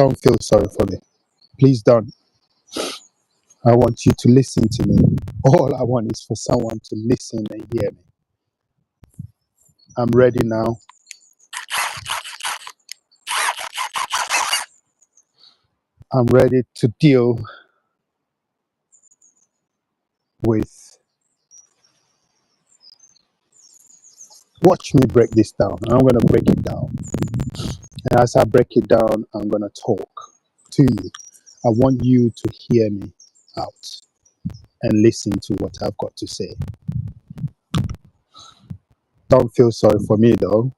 Don't feel sorry for me. Please don't. I want you to listen to me. All I want is for someone to listen and hear me. I'm ready now. I'm ready to deal with. Watch me break this down. I'm going to break it down. And as I break it down, I'm going to talk to you. I want you to hear me out and listen to what I've got to say. Don't feel sorry for me though,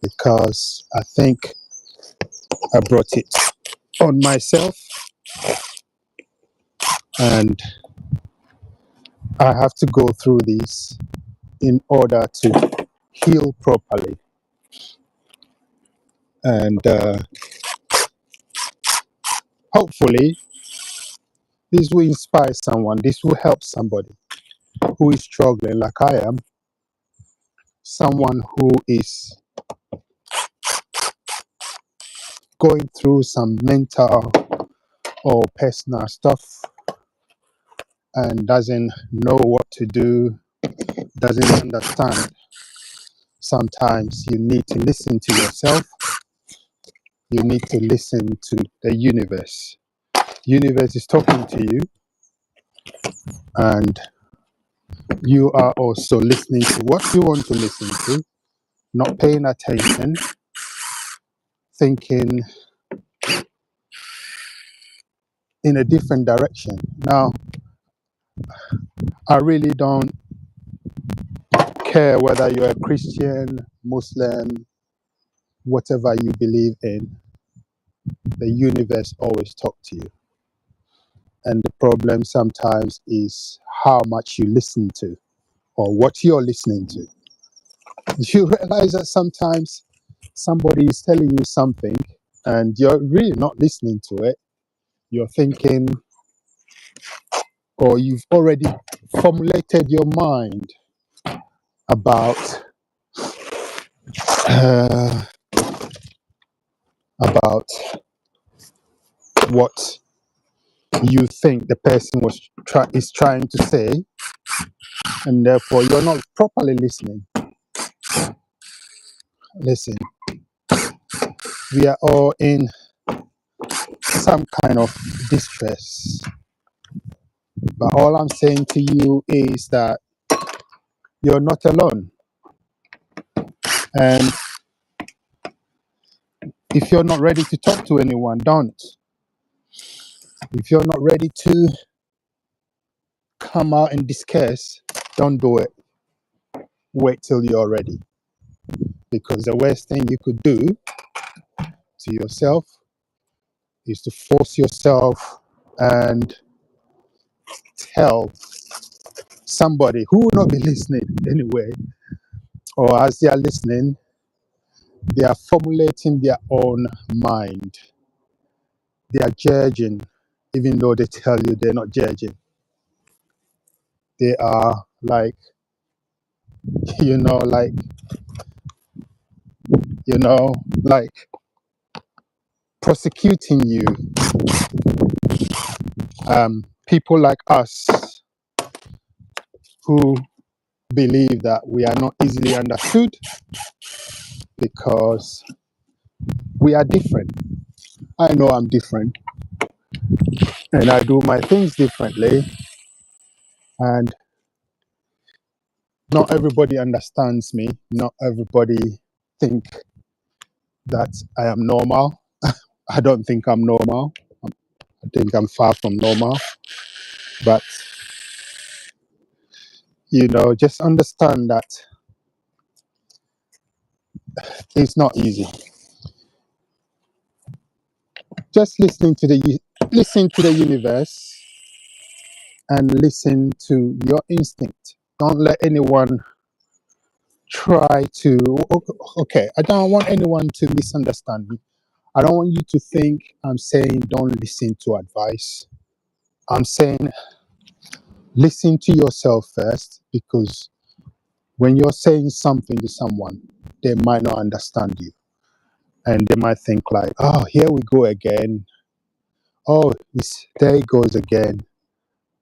because I think I brought it on myself and I have to go through this in order to heal properly. And hopefully, this will inspire someone. This will help somebody who is struggling like I am. Someone who is going through some mental or personal stuff and doesn't know what to do, doesn't understand. Sometimes you need to listen to yourself. You need to listen to the universe. Universe is talking to you, and you are also listening to what you want to listen to, not paying attention, thinking in a different direction. Now, I really don't care whether you're a Christian, Muslim, whatever you believe in. The universe always talks to you. And the problem sometimes is how much you listen to or what you're listening to. You realize that sometimes somebody is telling you something and you're really not listening to it. You're thinking, or you've already formulated your mind about uh, about what you think the person is trying to say, and therefore you're not properly listening. Listen, we are all in some kind of distress, but all I'm saying to you is that you're not alone. And if you're not ready to talk to anyone, don't. If you're not ready to come out and discuss, don't do it. Wait till you're ready. Because the worst thing you could do to yourself is to force yourself and tell somebody who will not be listening anyway, or as they are listening, they are formulating their own mind. They are judging, even though they tell you they're not judging. They are like, like, like prosecuting you. People like us who believe that we are not easily understood because we are different. I know I'm different and I do my things differently, and not everybody understands me. Not everybody think that I am normal. I don't think I'm normal. I think I'm far from normal. But, just understand that it's not easy. Just listen to the universe and listen to your instinct. Don't let anyone try to, okay, I don't want anyone to misunderstand me. I don't want you to think I'm saying don't listen to advice. I'm saying listen to yourself first, because when you're saying something to someone, they might not understand you. And they might think like, oh, here we go again. Oh, there it goes again.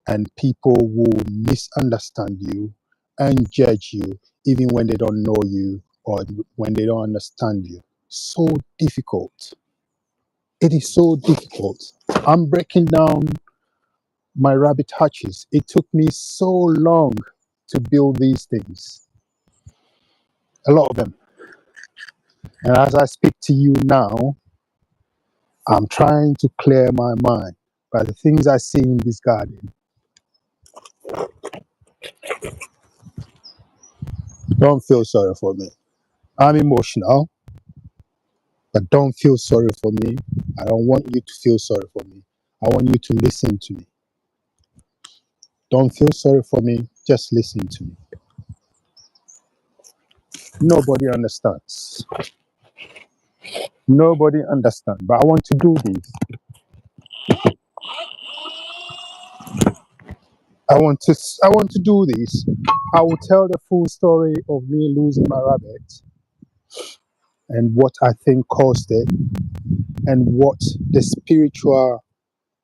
And people will misunderstand you and judge you even when they don't know you or when they don't understand you. So difficult. It is so difficult. I'm breaking down my rabbit hutches. It took me so long to build these things, a lot of them. And as I speak to you now, I'm trying to clear my mind by the things I see in this garden. Don't feel sorry for me. I'm emotional, but don't feel sorry for me. I don't want you to feel sorry for me. I want you to listen to me. Don't feel sorry for me. Just listen to me. Nobody understands. Nobody understands. But I want to do this. I want to do this. I will tell the full story of me losing my rabbit and what I think caused it and what the spiritual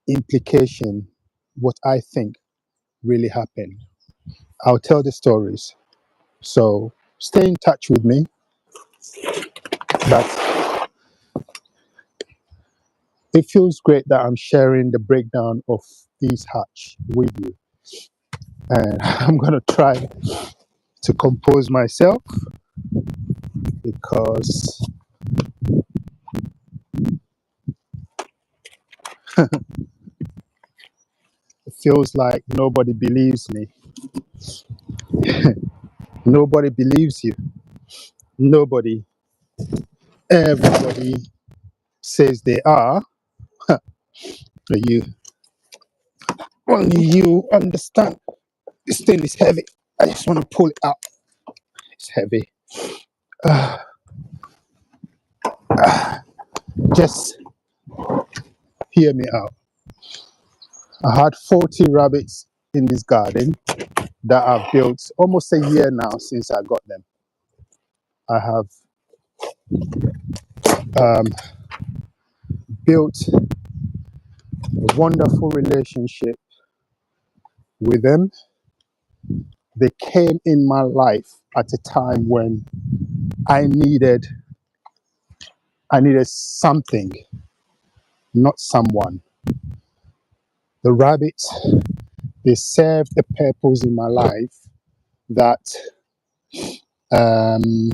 implication, what I think really happened. I'll tell the stories. So stay in touch with me. But it feels great that I'm sharing the breakdown of these hatch with you. And I'm gonna try to compose myself because it feels like nobody believes me. Nobody believes you. Nobody. Everybody says they are. But you only you understand. This thing is heavy. I just want to pull it out. It's heavy. Uh, just hear me out. I had 40 rabbits in this garden that I've built almost a year now since I got them. I have um, built a wonderful relationship with them. They came in my life at a time when I needed something, not someone. The rabbits, they served a purpose in my life that um,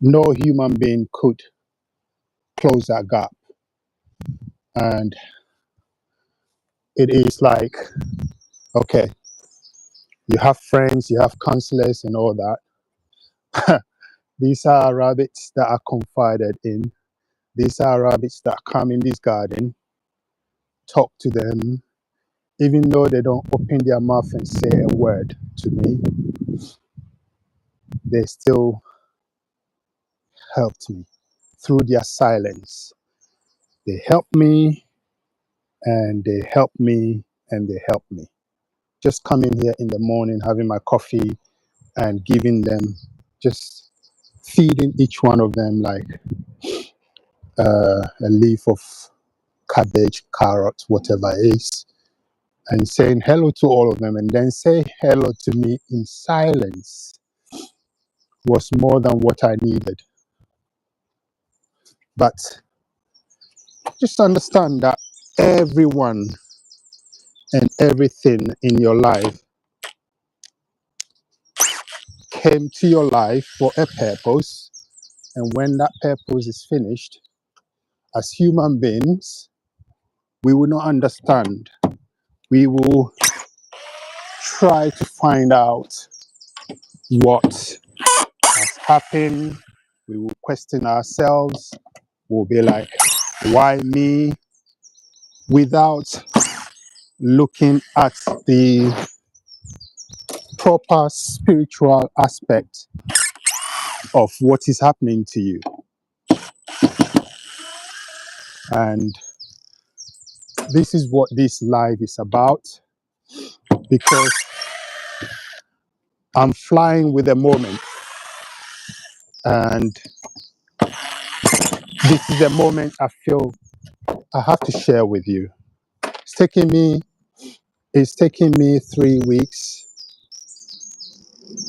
no human being could close that gap. And it is like, okay, you have friends, you have counselors and all that. These are rabbits that are confided in. These are rabbits that come in this garden, talk to them, even though they don't open their mouth and say a word to me, they still helped me through their silence. They help me and they help me and they help me. Just coming here in the morning, having my coffee and giving them, just feeding each one of them like a leaf of cabbage, carrot, whatever it is, and saying hello to all of them and then say hello to me in silence was more than what I needed. But just understand that everyone and everything in your life came to your life for a purpose. And when that purpose is finished, as human beings, we will not understand. We will try to find out what has happened. We will question ourselves. We'll be like, why me? Without looking at the proper spiritual aspect of what is happening to you. And this is what this live is about, because I'm flying with the moment. And this is a moment I feel I have to share with you. It's taking me it's taking me 3 weeks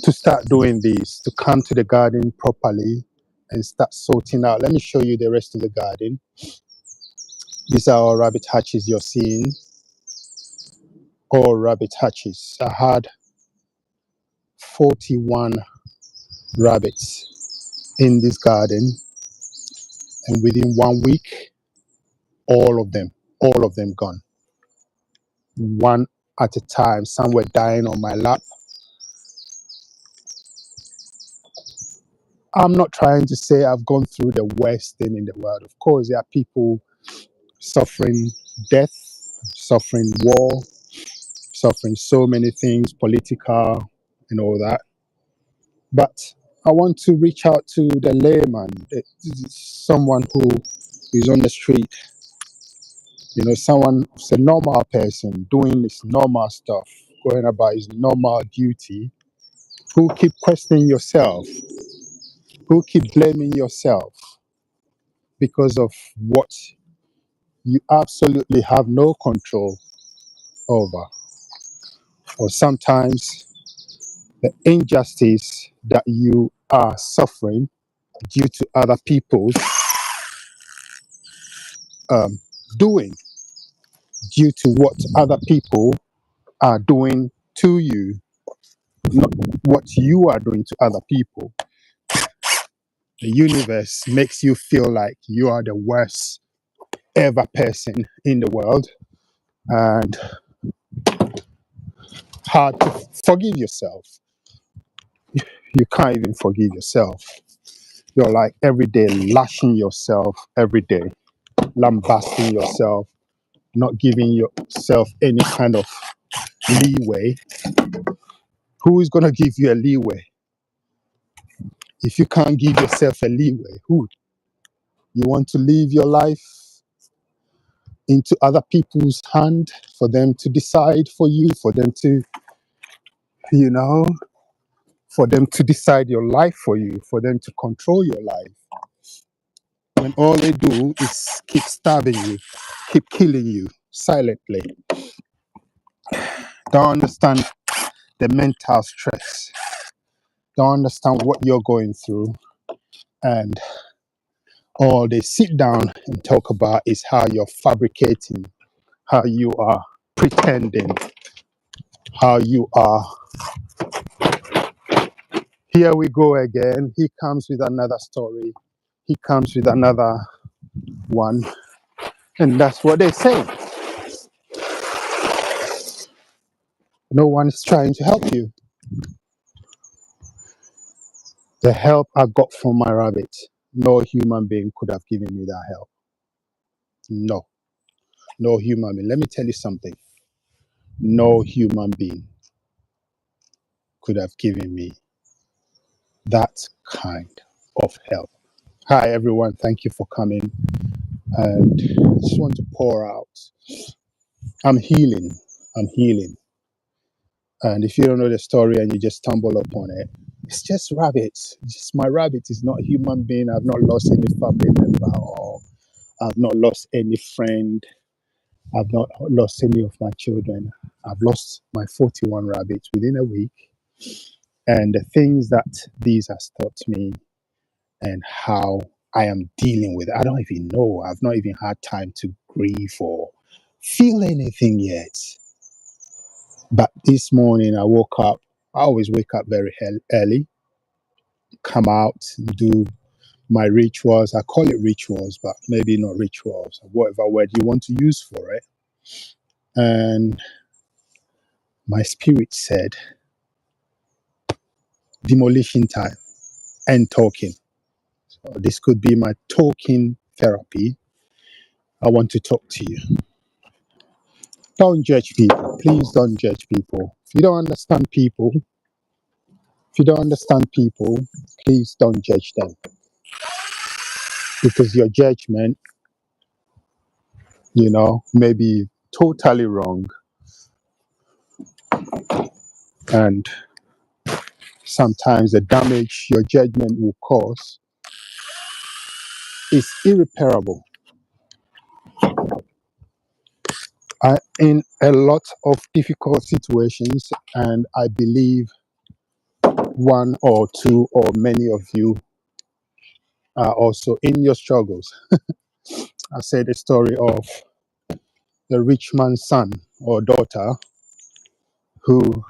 to start doing this, to come to the garden properly and start sorting out. Let me show you the rest of the garden. These are all rabbit hatches you're seeing. All rabbit hatches. I had 41 rabbits in this garden, and within 1 week, all of them gone. One at a time. Some were dying on my lap. I'm not trying to say I've gone through the worst thing in the world. Of course, there are people suffering death, suffering war, suffering so many things, political and all that. But I want to reach out to the layman, someone who is on the street, someone who's a normal person doing his normal stuff, going about his normal duty, who keep questioning yourself, who keep blaming yourself because of what you absolutely have no control over, or sometimes the injustice that you are suffering due to other people's um, doing, due to what other people are doing to you, not what you are doing to other people. The universe makes you feel like you are the worst ever person in the world, and hard to forgive yourself. You can't even forgive yourself. You're like every day lashing yourself, every day lambasting yourself, not giving yourself any kind of leeway. Who is going to give you a leeway? If you can't give yourself a leeway, who? You want to leave your life into other people's hand for them to decide for you, for them to, you know, for them to decide your life for you, for them to control your life. When all they do is keep stabbing you, keep killing you silently. Don't understand the mental stress. Don't understand what you're going through. And all they sit down and talk about is how you're fabricating, how you are pretending, how you are. Here we go again. He comes with another story. He comes with another one. And that's what they say. No one is trying to help you. The help I got from my rabbit, no human being could have given me that help. No, no human being. Let me tell you something. No human being could have given me that kind of help. Hi, everyone. Thank you for coming. And I just want to pour out. I'm healing. I'm healing. And if you don't know the story and you just stumble upon it, it's just rabbits. Just my rabbit is not a human being. I've not lost any family member, or I've not lost any friend. I've not lost any of my children. I've lost my 41 rabbits within a week. And the things that these has taught me and how I am dealing with it, I don't even know. I've not even had time to grieve or feel anything yet. But this morning I woke up. I always wake up very early, come out, do my rituals. I call it rituals, but maybe not rituals, whatever word you want to use for it. And my spirit said, demolition time and talking. So this could be my talking therapy. I want to talk to you. Don't judge people. Please don't judge people. If you don't understand people, please don't judge them. Because your judgment, may be totally wrong. And sometimes the damage your judgment will cause is irreparable. In a lot of difficult situations, and I believe one or two or many of you are also in your struggles. I said the story of the rich man's son or daughter who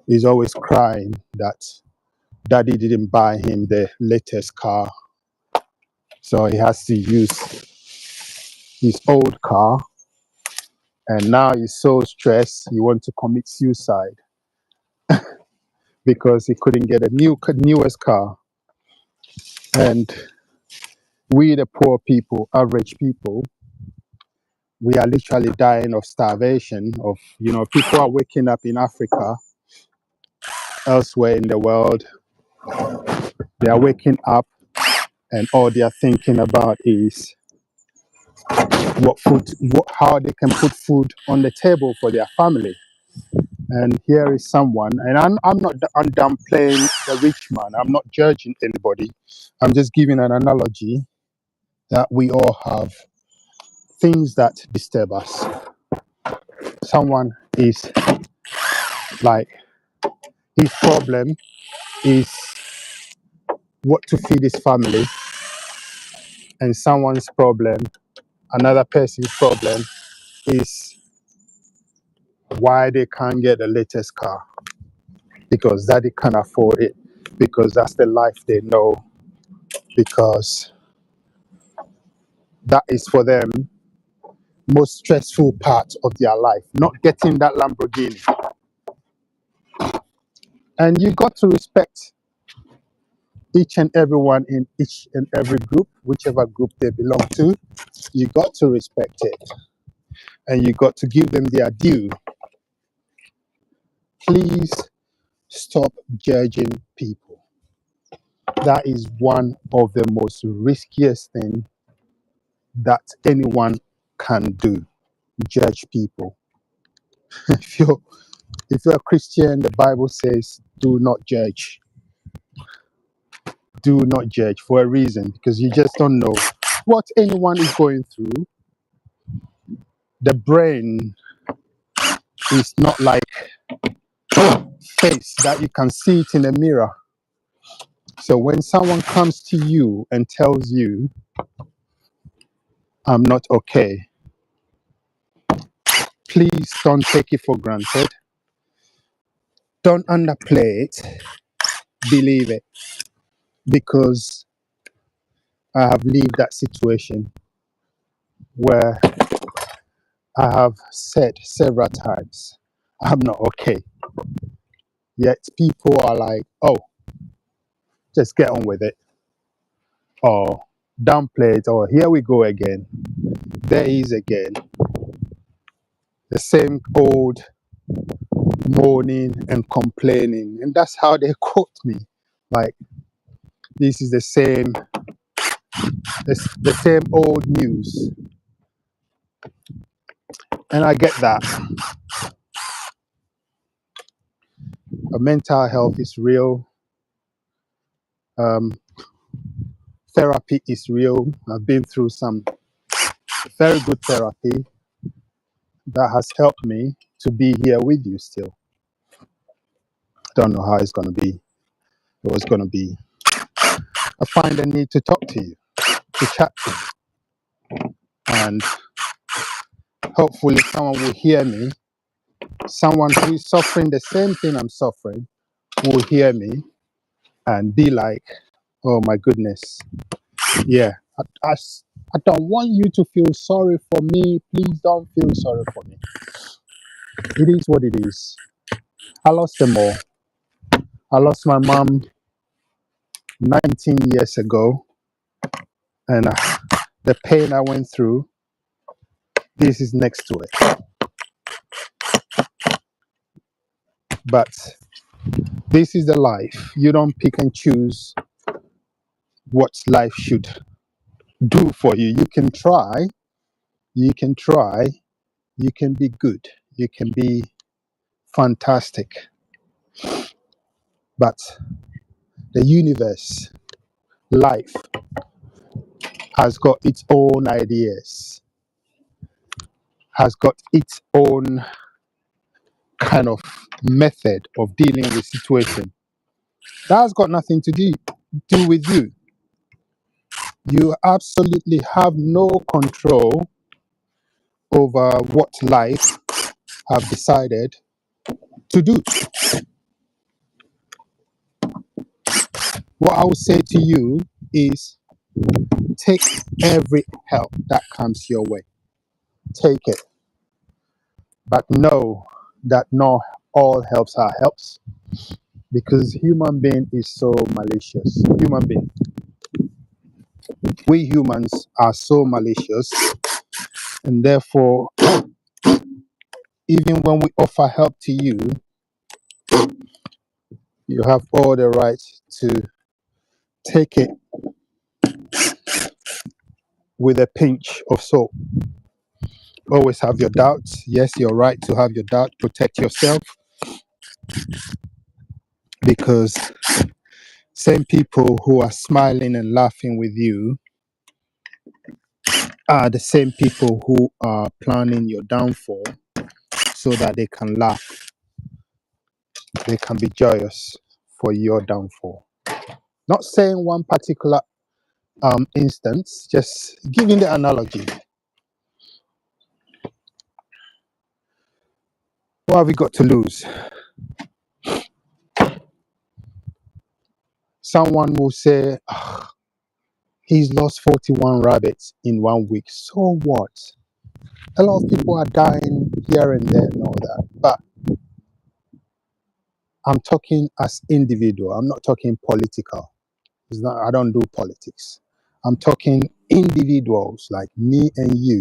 is always crying that daddy didn't buy him the latest car, so he has to use his old car, and now he's so stressed he wants to commit suicide because he couldn't get a newest car. And we, the poor people, average people, we are literally dying of starvation. People are waking up in Africa, elsewhere in the world, they are waking up and all they are thinking about is how they can put food on the table for their family. And here is someone, and I'm downplaying the rich man. I'm not judging anybody. I'm just giving an analogy that we all have things that disturb us. Someone is like, his problem is what to feed his family, and someone's problem, another person's problem, is why they can't get the latest car because daddy can't afford it, because that's the life they know, because that is for them most stressful part of their life, not getting that Lamborghini. And you got to respect each and everyone in each and every group, whichever group they belong to. You got to respect it, and you got to give them their due. Please stop judging people. That is one of the most riskiest things that anyone can do. Judge people. If you're a Christian, the Bible says, do not judge. Do not judge for a reason, because you just don't know what anyone is going through. The brain is not like face that you can see it in a mirror. So when someone comes to you and tells you, I'm not okay, please don't take it for granted. Don't underplay it. Believe it. Because I have lived that situation where I have said several times, I'm not okay. Yet people are like, oh, just get on with it. Or downplay it. Or here we go again. There is again. The same old moaning and complaining. And that's how they quote me. Like, this is the same old news. And I get that. Mental health is real. Therapy is real. I've been through some very good therapy that has helped me to be here with you still. Don't know how it's going to be. It was going to be. I find the need to talk to you, to chat to you. And hopefully someone will hear me. Someone who is suffering the same thing I'm suffering will hear me and be like, oh my goodness. Yeah, I don't want you to feel sorry for me. Please don't feel sorry for me. It is what it is. I lost them all. I lost my mom 19 years ago, and the pain I went through, this is next to it. But this is the life. You don't pick and choose what life should do for you. You can try, you can be good, you can be fantastic. But the universe, life, has got its own ideas, has got its own kind of method of dealing with situation. That has got nothing to do with you. You absolutely have no control over what life have decided to do. What I would say to you is take every help that comes your way. Take it. But know that not all helps are helps, because human being is so malicious. Human being. We humans are so malicious, and therefore even when we offer help to you, you have all the right to take it with a pinch of salt. Always have your doubts. Yes, you're right to have your doubt. Protect yourself, because same people who are smiling and laughing with you are the same people who are planning your downfall so that they can laugh, they can be joyous for your downfall. Not saying one particular instance, just giving the analogy. What have we got to lose? Someone will say, "Ah, he's lost 41 rabbits in 1 week. So what? A lot of people are dying here and there and all that." But I'm talking as individual. I'm not talking political. It's not, I don't do politics. I'm talking individuals like me and you.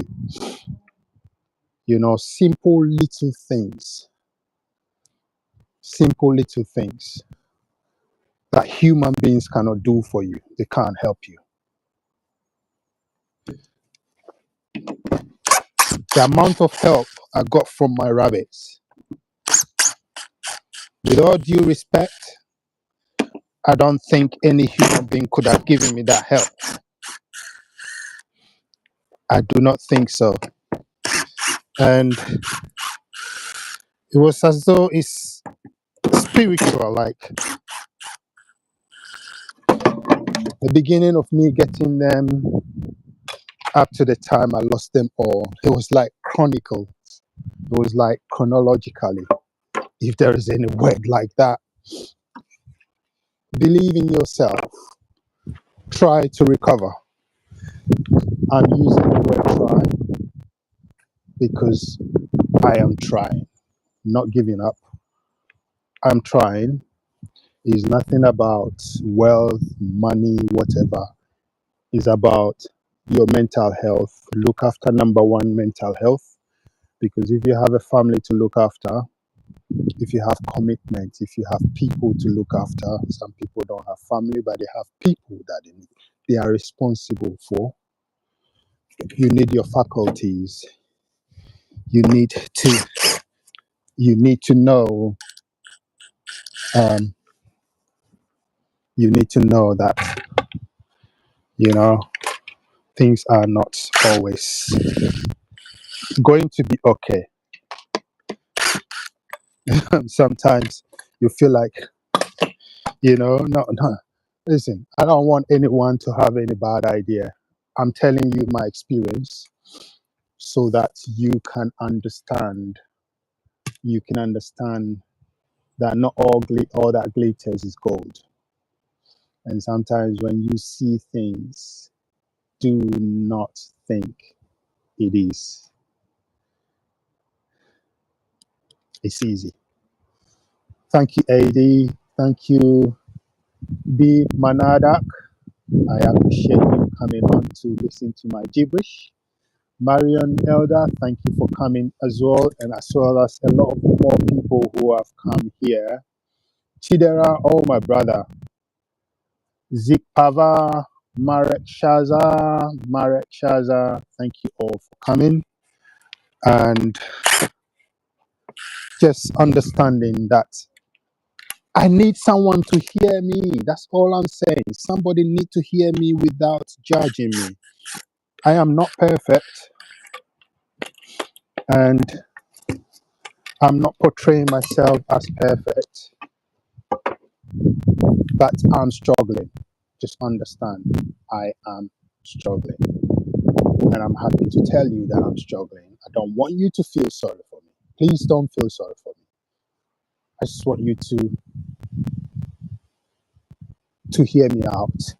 You know, simple little things that human beings cannot do for you. They can't help you. The amount of help I got from my rabbits, with all due respect, I don't think any human being could have given me that help. I do not think so. And it was as though it's spiritual, like the beginning of me getting them up to the time I lost them all. It was like chronicle. It was like chronologically, if there is any word like that. Believe in yourself. Try to recover. I'm using the word try because I am trying, not giving up. I'm trying. It's nothing about wealth, money, whatever. It's about your mental health. Look after number one, mental health. Because if you have a family to look after, if you have commitment, if you have people to look after, some people don't have family, but they have people that they are responsible for. You need your faculties. You need to know. Um, you need to know that things are not always going to be okay. Sometimes you feel like no. Listen, I don't want anyone to have any bad idea. I'm telling you my experience so that you can understand. You can understand that not all that glitters is gold. And sometimes when you see things, do not think it is. It's easy. Thank you, AD. Thank you, B Manadak. I appreciate you coming on to listen to my gibberish. Marion Elder, thank you for coming as well, and as well as a lot of more people who have come here. Chidera, oh my brother. Zik Pava, Marek Shaza, thank you all for coming. And just understanding that I need someone to hear me. That's all I'm saying. Somebody need to hear me without judging me. I am not perfect, and I'm not portraying myself as perfect, but I'm struggling. Just understand, I am struggling. And I'm happy to tell you that I'm struggling. I don't want you to feel sorry for me. Please don't feel sorry for me. I just want you to hear me out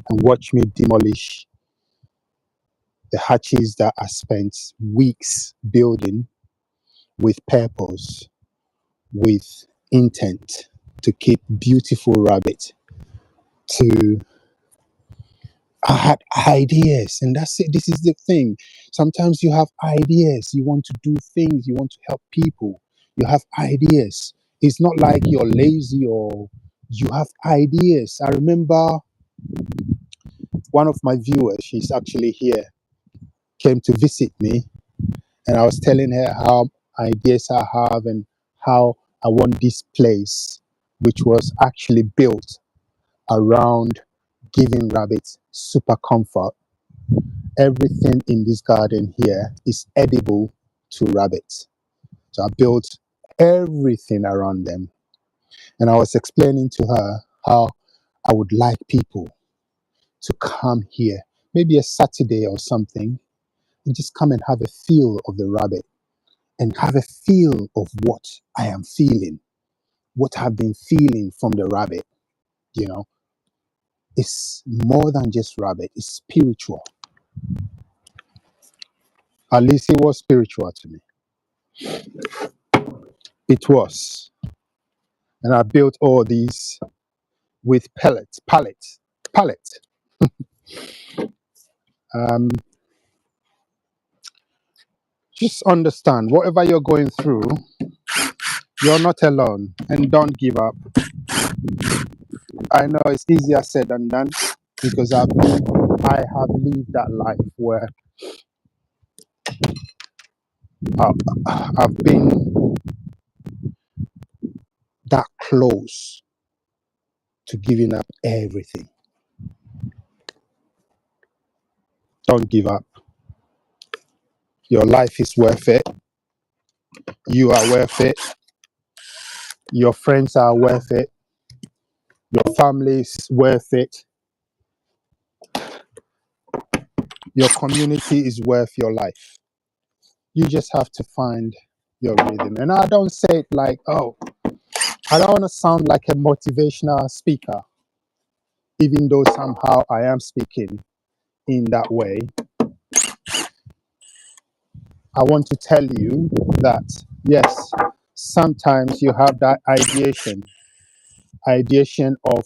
and watch me demolish the hatches that I spent weeks building with purpose, with intent to keep beautiful rabbit. To I had ideas, and that's it. This is the thing. Sometimes you have ideas, you want to do things, you want to help people, you have ideas. It's not like you're lazy or you have ideas. I remember one of my viewers, she's actually here, came to visit me, and I was telling her how ideas I have and how I want this place, which was actually built around giving rabbits super comfort. Everything in this garden here is edible to rabbits. So I built everything around them. And I was explaining to her how I would like people to come here, maybe a Saturday or something, and just come and have a feel of the rabbit and have a feel of what I am feeling, what I've been feeling from the rabbit. You know, it's more than just rabbit, it's spiritual. At least it was spiritual to me. It was. And I built all these with pallets. Um, just understand whatever you're going through, you're not alone, and don't give up. I know it's easier said than done because I have lived that life where I, I've been that close to giving up everything. Don't give up. Your life is worth it. You are worth it. Your friends are worth it. Your family is worth it. Your community is worth your life. You just have to find your rhythm. And I don't say it like, oh, I don't want to sound like a motivational speaker, even though somehow I am speaking in that way. I want to tell you that, yes, sometimes you have that ideation of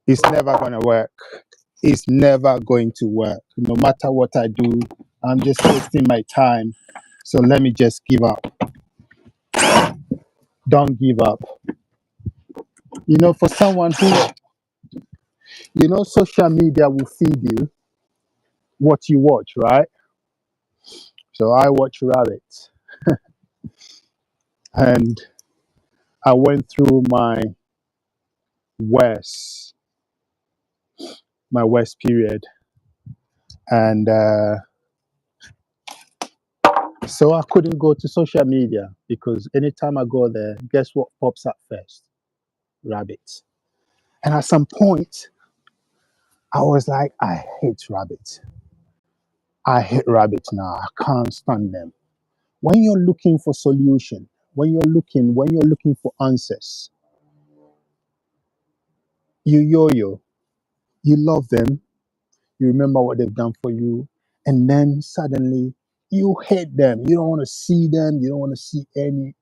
it's never going to work. It's never going to work. No matter what I do, I'm just wasting my time. So let me just give up. Don't give up. You know, for someone who, social media will feed you what you watch, right? So I watch rabbits, and I went through worst, my worst period. And so I couldn't go to social media because anytime I go there, guess what pops up first? Rabbits. And at some point, I was like, I hate rabbits. I hate rabbits now. I can't stand them. When you're looking for solution, when you're looking for answers, you yo-yo, you love them, you remember what they've done for you, and then suddenly you hate them. You don't want to see them, you don't want to see any.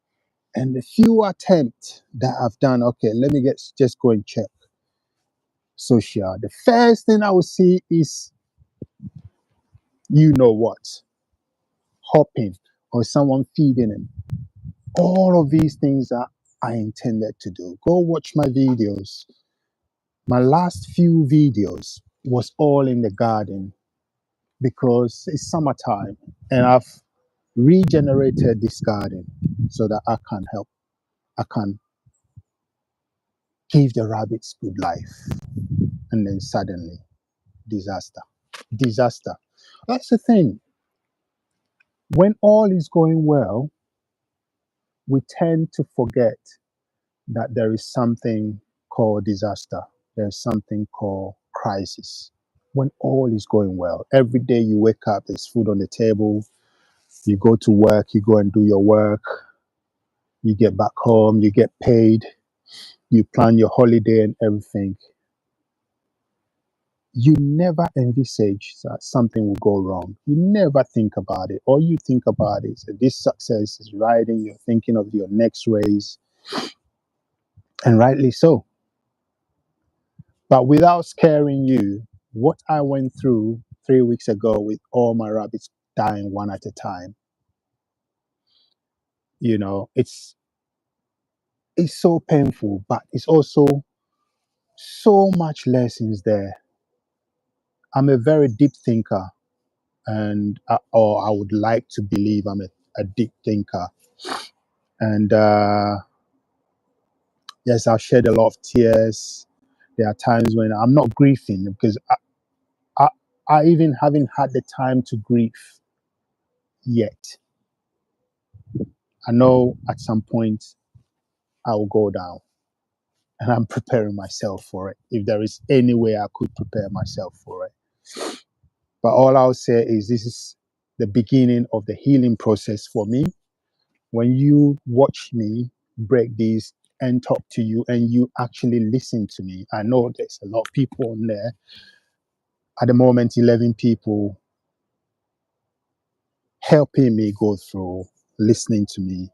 And the few attempts that I've done, okay, let me just go and check social. The first thing I will see is you know what, hopping or someone feeding him. All of these things that I intended to do. Go watch my videos. My last few videos was all in the garden because it's summertime and I've regenerated this garden so that I can help. I can give the rabbits good life, and then suddenly disaster. Disaster. That's the thing. When all is going well, we tend to forget that there is something called disaster. There's something called crisis. When all is going well, every day you wake up, there's food on the table, you go to work, you go and do your work, you get back home, you get paid, you plan your holiday and everything. You never envisage that something will go wrong. You never think about it. All you think about is that this success is riding, you're thinking of your next raise, and rightly so. But without scaring you, what I went through 3 weeks ago with all my rabbits dying one at a time, it's so painful, but it's also so much lessons there. I'm a very deep thinker, and or I would like to believe I'm a deep thinker. And yes, I've shed a lot of tears. There are times when I'm not grieving because I, I even haven't had the time to grieve yet. I know at some point I will go down, and I'm preparing myself for it. If there is any way I could prepare myself for it. But all I'll say is this is the beginning of the healing process for me. When you watch me break these and talk to you and you actually listen to me, I know there's a lot of people on there. At the moment, 11 people helping me go through, listening to me.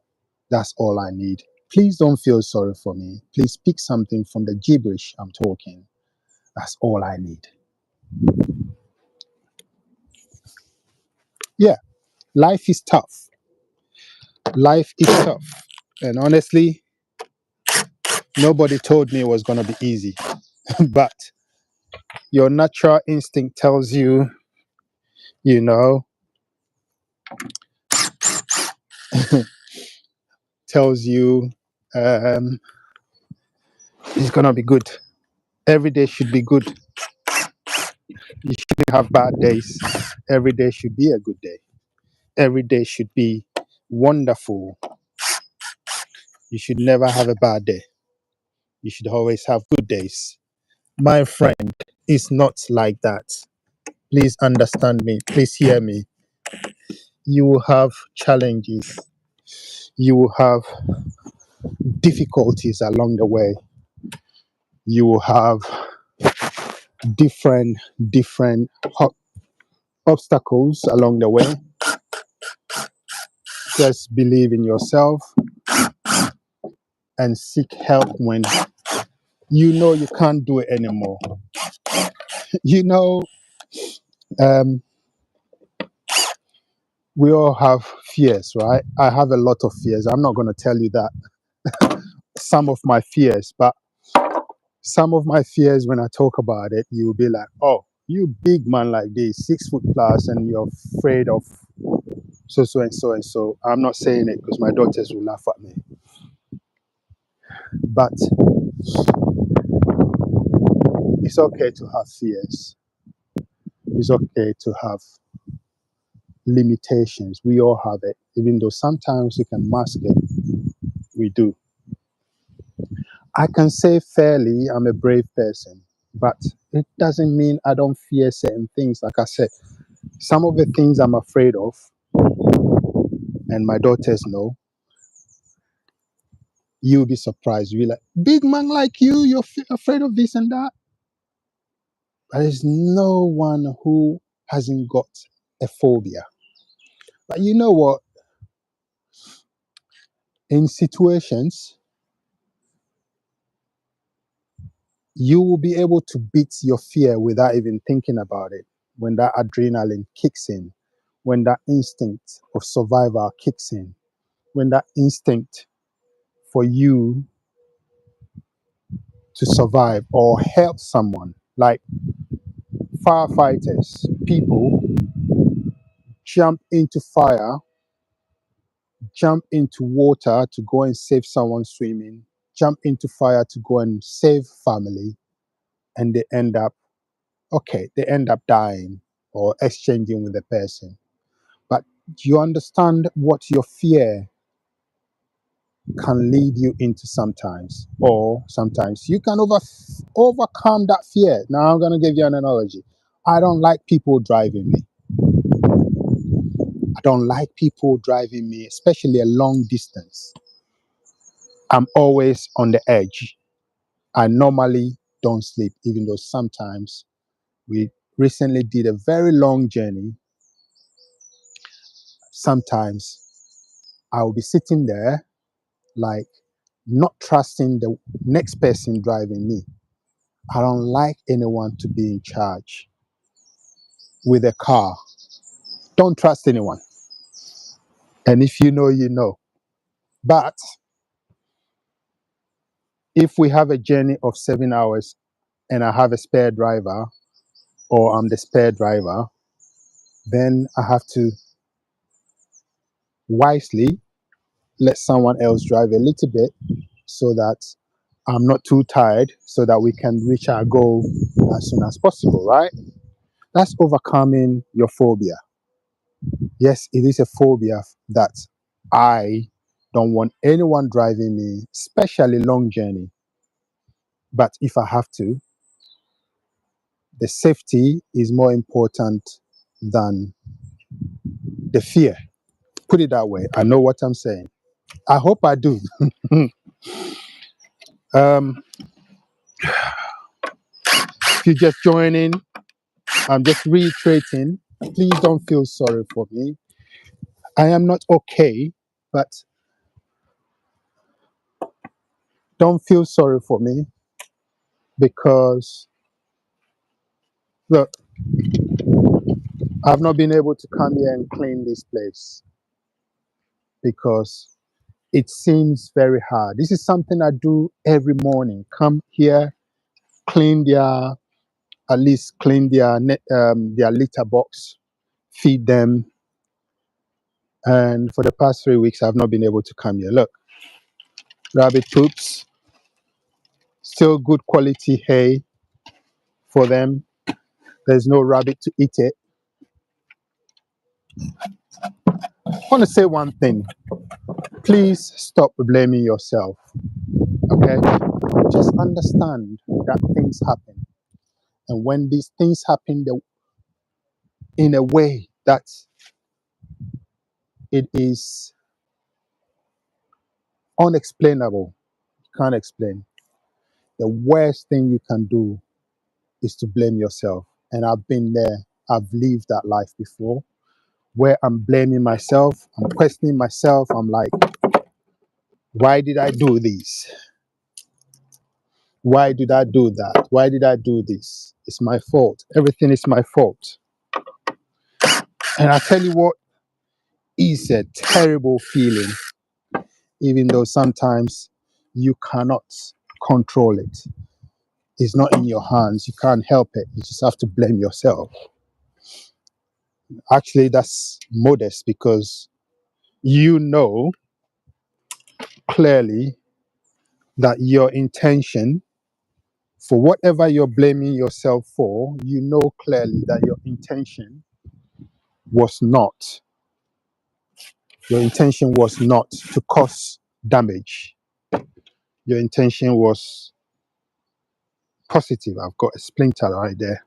That's all I need. Please don't feel sorry for me. Please pick something from the gibberish I'm talking. That's all I need. Yeah, life is tough. Life is tough. And honestly, nobody told me it was going to be easy. But your natural instinct tells you, you know, tells you um, it's going to be good. Every day should be good. You shouldn't have bad days. Every day should be a good day. Every day should be wonderful. You should never have a bad day. You should always have good days. My friend, it's not like that. Please understand me. Please hear me. You will have challenges. You will have difficulties along the way. You will have different obstacles along the way. Just believe in yourself and seek help when you know you can't do it anymore. You know, um, we all have fears, right? I have a lot of fears. I'm not going to tell you that some of my fears, but some of my fears, when I talk about it, you will be like, oh, you big man like this, 6 foot plus, and you're afraid of so and so and so. I'm not saying it because my daughters will laugh at me. But it's okay to have fears. It's okay to have limitations. We all have it, even though sometimes we can mask it. We do. I can say fairly, I'm a brave person, but it doesn't mean I don't fear certain things. Like I said, some of the things I'm afraid of, and my daughters know, you'll be surprised. You'll be like, big man like you're afraid of this and that. But there's no one who hasn't got a phobia. But you know what? In situations, you will be able to beat your fear without even thinking about it. When that adrenaline kicks in, when that instinct of survival kicks in, when that instinct for you to survive or help someone, like firefighters, people jump into fire, jump into water to go and save someone swimming. jump into fire to go and save family, and they end up dying or exchanging with the person. But you understand what your fear can lead you into sometimes, or sometimes you can overcome that fear. Now I'm going to give you an analogy. I don't like people driving me. I don't like people driving me, especially a long distance. I'm always on the edge. I normally don't sleep, even though sometimes we recently did a very long journey. Sometimes I will be sitting there, like, not trusting the next person driving me. I don't like anyone to be in charge with a car. Don't trust anyone. And if you know, you know. But if we have a journey of 7 hours and I have a spare driver, or I'm the spare driver, then I have to wisely let someone else drive a little bit so that I'm not too tired, so that we can reach our goal as soon as possible, right? That's overcoming your phobia. Yes, it is a phobia that I don't want anyone driving me, especially long journey. But if I have to, the safety is more important than the fear. Put it that way. I know what I'm saying. I hope I do. um, if you're just joining, I'm just reiterating. Please don't feel sorry for me. I am not okay, but don't feel sorry for me, because look, I've not been able to come here and clean this place because it seems very hard. This is something I do every morning. Come here, clean at least clean their litter box, feed them. And for the past 3 weeks, I've not been able to come here. Look, rabbit poops, still good quality hay for them. There's no rabbit to eat it. I want to say one thing. Please stop blaming yourself. Okay? Just understand that things happen. And when these things happen in a way that it is unexplainable, you can't explain, the worst thing you can do is to blame yourself. And I've been there. I've lived that life before, where I'm blaming myself. I'm questioning myself. I'm like, why did I do this? Why did I do that? Why did I do this? It's my fault. Everything is my fault. And I tell you what, it's a terrible feeling, even though sometimes you cannot control it. It's not in your hands. You can't help it. You just have to blame yourself. Actually, that's modest, because you know clearly that your intention, for whatever you're blaming yourself for, you know clearly that your intention was not, to cause damage. Your intention was positive. I've got a splinter right there.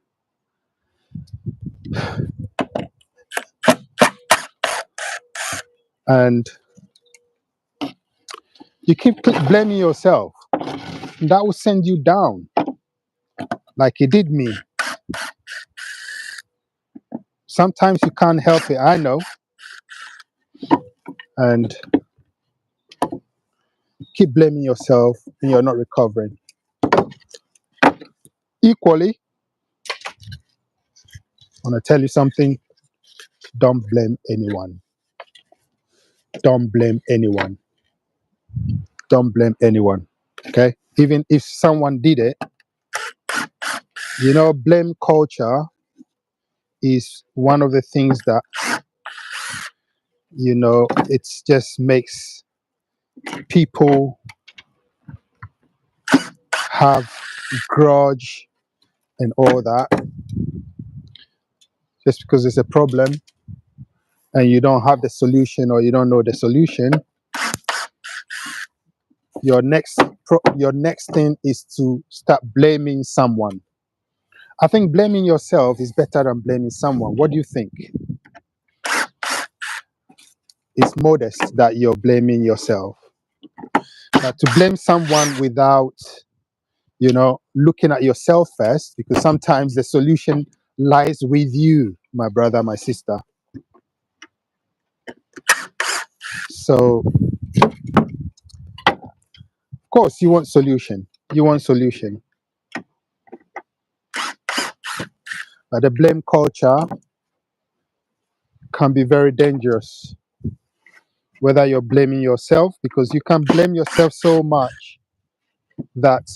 And you keep blaming yourself. That will send you down, like it did me. Sometimes you can't help it, I know. And keep blaming yourself and you're not recovering. Equally, I want to tell you something. Don't blame anyone. Don't blame anyone. Don't blame anyone. Okay? Even if someone did it, blame culture is one of the things that, it just makes people have grudge and all that. Just because it's a problem and you don't have the solution or you don't know the solution, your next thing is to start blaming someone. I think blaming yourself is better than blaming someone. What do you think? It's modest that you're blaming yourself. To blame someone without, looking at yourself first, because sometimes the solution lies with you, my brother, my sister. So, of course, you want solution. You want solution. But the blame culture can be very dangerous. Whether you're blaming yourself, because you can blame yourself so much that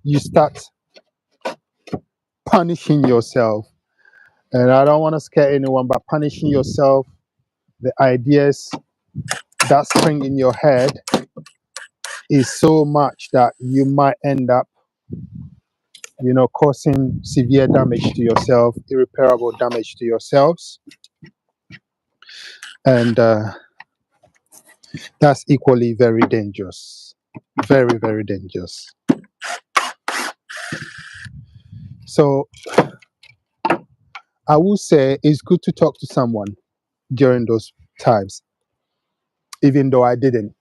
you start punishing yourself. And I don't want to scare anyone, but punishing yourself, the ideas that spring in your head is so much that you might end up, causing severe damage to yourself, irreparable damage to yourselves. And that's equally very dangerous. Very, very dangerous. So I would say it's good to talk to someone during those times, even though I didn't,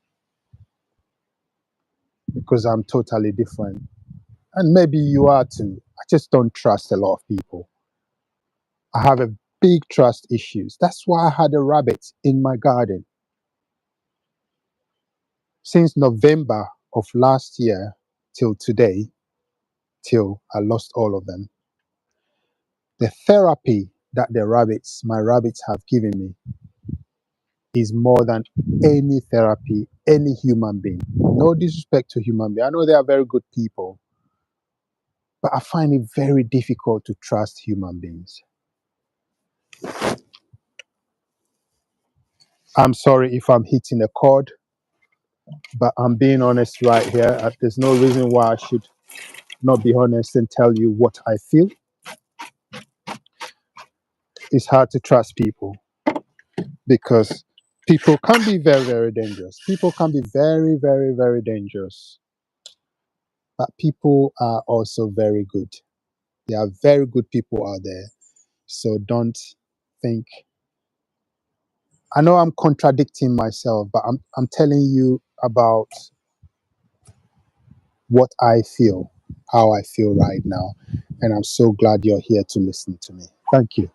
because I'm totally different. And maybe you are too. I just don't trust a lot of people. I have a big trust issues. That's why I had a rabbit in my garden. Since November of last year till today, till I lost all of them, the therapy that my rabbits have given me is more than any therapy, any human being. No disrespect to human being. I know they are very good people, but I find it very difficult to trust human beings. I'm sorry if I'm hitting a chord, but I'm being honest right here. There's no reason why I should not be honest and tell you what I feel. It's hard to trust people because people can be very, very dangerous. People can be very, very, very dangerous. But people are also very good. There are very good people out there. So don't think. I know I'm contradicting myself, but I'm telling you about what I feel, how I feel right now. And I'm so glad you're here to listen to me. Thank you.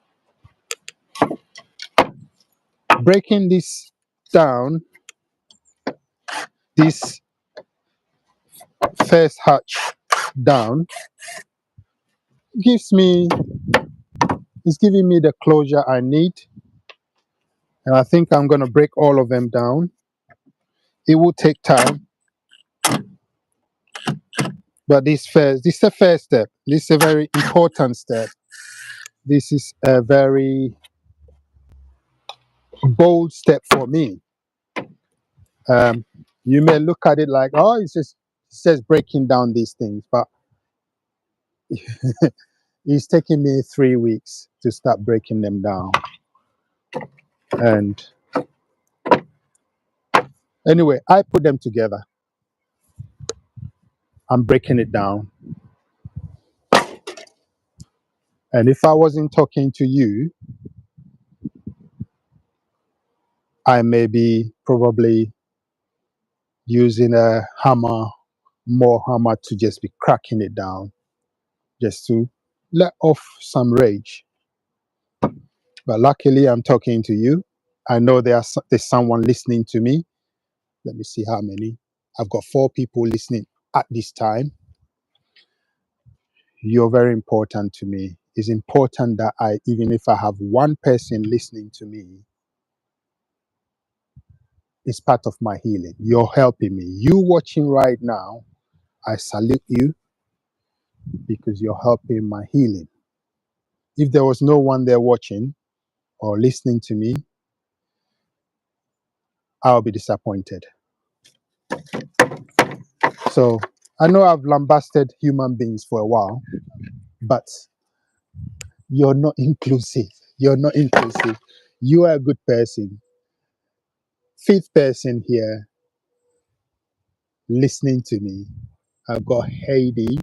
Breaking this down, this first hatch down, it's giving me the closure I need. And I think I'm going to break all of them down. It will take time. But this is the first step. This is a very important step. This is a very bold step for me. You may look at it like, oh, it says breaking down these things, but it's taking me 3 weeks to start breaking them down. And anyway, I put them together. I'm breaking it down. And if I wasn't talking to you, I may be probably using a more hammer to just be cracking it down, just to let off some rage. But luckily, I'm talking to you. I know there's someone listening to me. Let me see how many. I've got 4 people listening at this time. You're very important to me. It's important that even if I have one person listening to me, it's part of my healing. You're helping me. You watching right now, I salute you because you're helping my healing. If there was no one there watching or listening to me, I'll be disappointed. So I know I've lambasted human beings for a while, but you're not inclusive. You're not inclusive. You are a good person. Fifth person here listening to me. I've got Heidi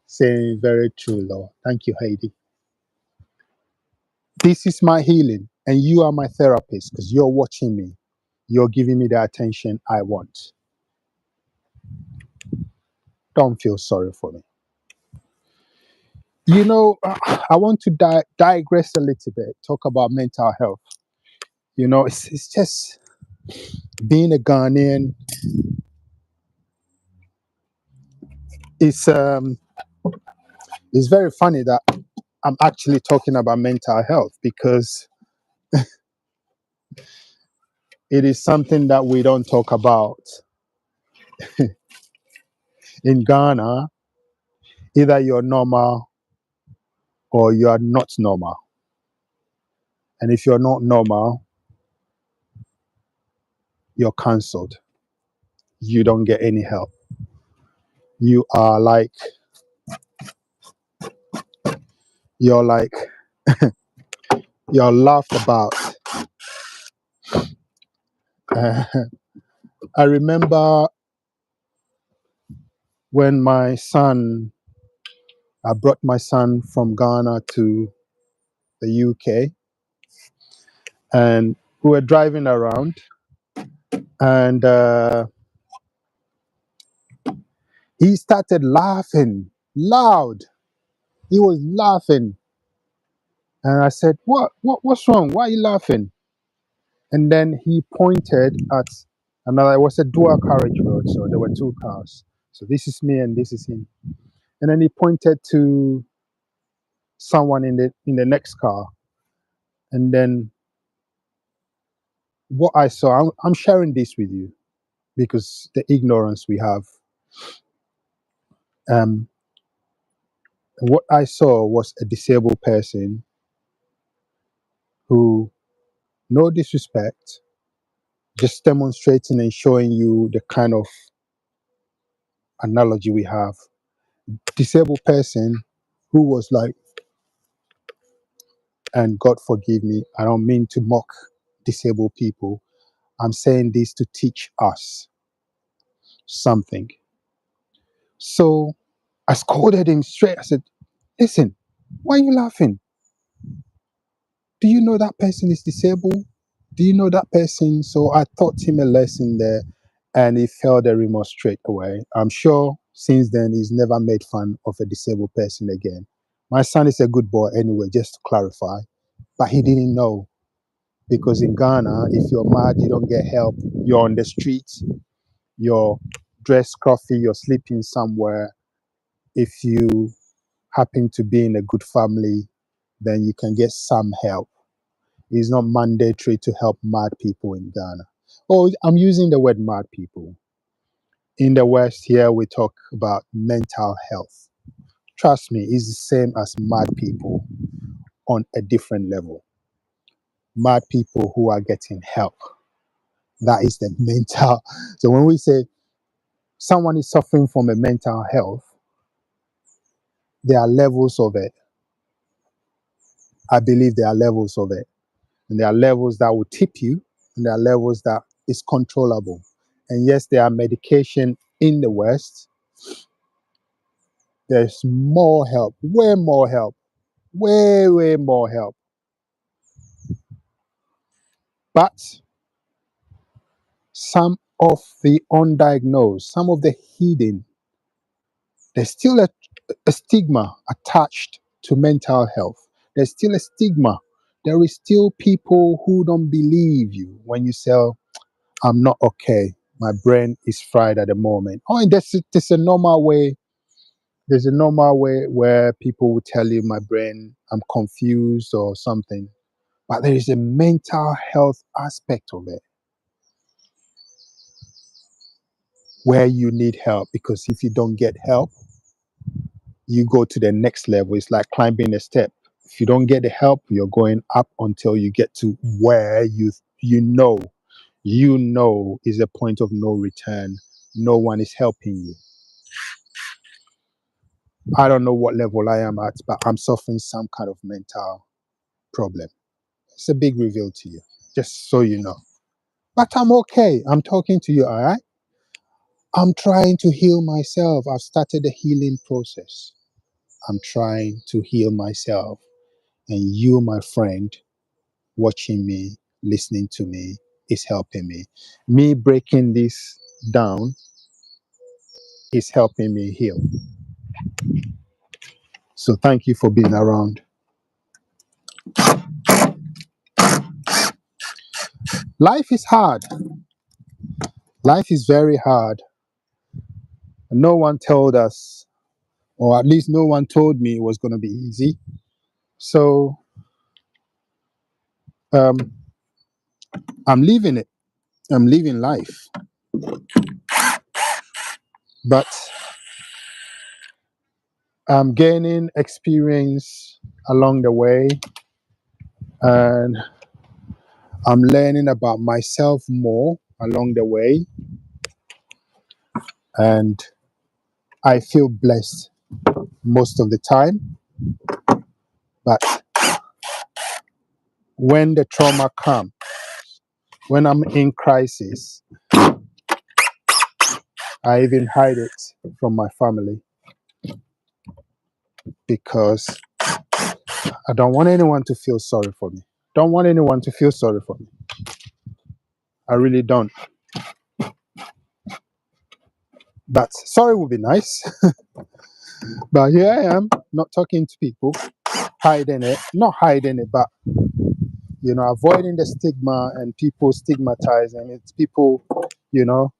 saying very true, Lord. Thank you, Heidi. This is my healing, and you are my therapist because you're watching me. You're giving me the attention I want. Don't feel sorry for me. You know, I want to digress a little bit, talk about mental health. You know, it's just being a Ghanaian. It's it's very funny that I'm actually talking about mental health because it is something that we don't talk about in Ghana. Either you're normal or you are not normal. And if you're not normal, you're cancelled. You don't get any help. You are like, you're like, you're laughed about. Uh, I remember when I brought my son from Ghana to the UK, and we were driving around, and he started laughing loud. He was laughing, and I said, What's wrong? Why are you laughing?" And then he pointed at another. It was a dual carriage road, so there were two cars. So this is me, and this is him. And then he pointed to someone in the next car, and then what I saw. I'm sharing this with you because the ignorance we have. Um, what I saw was a disabled person who, no disrespect, just demonstrating and showing you the kind of analogy we have. Disabled person who was like, and God forgive me, I don't mean to mock disabled people. I'm saying this to teach us something. So I scolded him straight. I said, "Listen, why are you laughing? Do you know that person is disabled? Do you know that person?" So I taught him a lesson there, and he felt the remorse straight away. I'm sure since then he's never made fun of a disabled person again. My son is a good boy anyway, just to clarify, but he didn't know because in Ghana, if you're mad, you don't get help. You're on the streets, you're dressed scruffy, you're sleeping somewhere. If you happen to be in a good family, then you can get some help. It's not mandatory to help mad people in Ghana. Oh, I'm using the word mad people. In the West, here we talk about mental health. Trust me, it's the same as mad people on a different level. Mad people who are getting help. That is the mental. So when we say someone is suffering from a mental health, there are levels of it. I believe there are levels of it. And there are levels that will tip you, and there are levels that is controllable. And yes, there are medication in the West. There's more help, way more help, way more help. But some of the undiagnosed, some of the hidden, there's still a stigma attached to mental health. There's still a stigma. There is still people who don't believe you when you say, "I'm not okay. My brain is fried at the moment." Oh, and there's a normal way. There's a normal way where people will tell you, "My brain, I'm confused," or something. But there is a mental health aspect of it where you need help, because if you don't get help, you go to the next level. It's like climbing a step. If you don't get the help, you're going up until you get to where you know is a point of no return, no one is helping you. I don't know what level I am at, but I'm suffering some kind of mental problem. It's a big reveal to you, just so you know. But I'm okay. I'm talking to you, all right? I'm trying to heal myself. I've started the healing process. I'm trying to heal myself. And you, my friend, watching me, listening to me, is helping me. Me breaking this down is helping me heal. So thank you for being around. Life is hard. Life is very hard. No one told us, or at least no one told me it was going to be easy. So um, I'm living it. I'm living life. But I'm gaining experience along the way, and I'm learning about myself more along the way, and I feel blessed most of the time. But when the trauma comes, when I'm in crisis, I even hide it from my family because I don't want anyone to feel sorry for me. Don't want anyone to feel sorry for me. I really don't. But sorry would be nice. But here I am, not talking to people, hiding it, not hiding it, but avoiding the stigma and people stigmatizing. It's people, you know,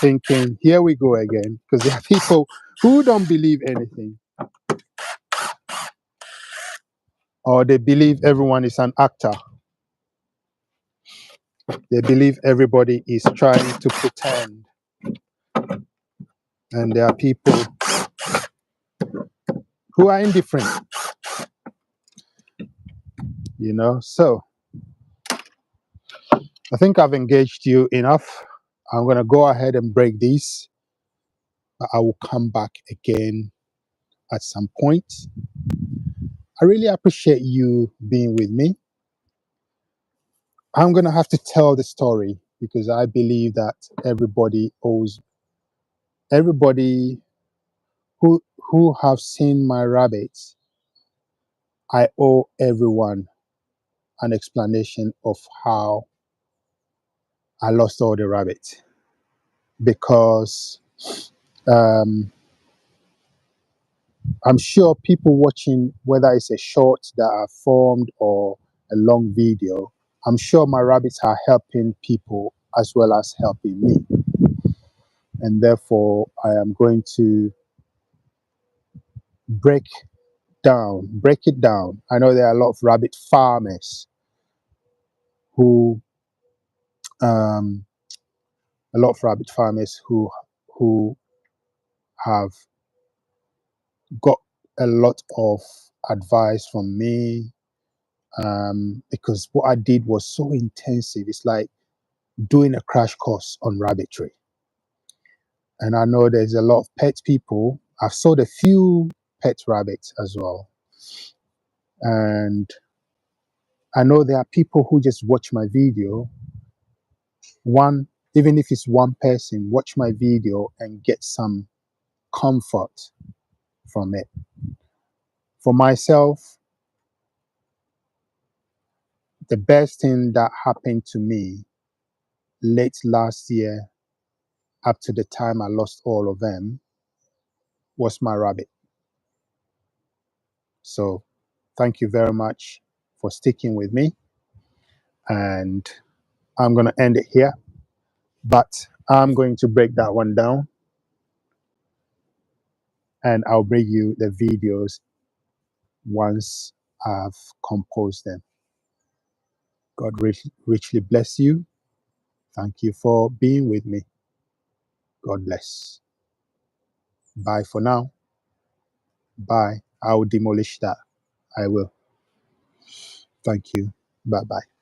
thinking, here we go again. Because there are people who don't believe anything, or they believe everyone is an actor. They believe everybody is trying to pretend. And there are people who are indifferent, So I think I've engaged you enough. I'm going to go ahead and break these, but I will come back again at some point. I really appreciate you being with me. I'm going to have to tell the story because I believe that everybody who have seen my rabbits, I owe everyone an explanation of how I lost all the rabbits. Because um, I'm sure people watching, whether it's a short that are formed or a long video, I'm sure my rabbits are helping people as well as helping me. And therefore, I am going to break it down. I know there are a lot of rabbit farmers who, um, who have got a lot of advice from me, because what I did was so intensive. It's like doing a crash course on rabbitry. And I know there's a lot of pet people. I've sold a few pet rabbits as well. And I know there are people who just watch my video. Even if it's one person, watch my video and get some comfort from it. For myself, the best thing that happened to me late last year, up to the time I lost all of them, was my rabbit. So thank you very much for sticking with me. And I'm going to end it here, but I'm going to break that one down and I'll bring you the videos once I've composed them. God richly bless you. Thank you for being with me. God bless. Bye for now. Bye. I will demolish that. I will. Thank you. Bye bye.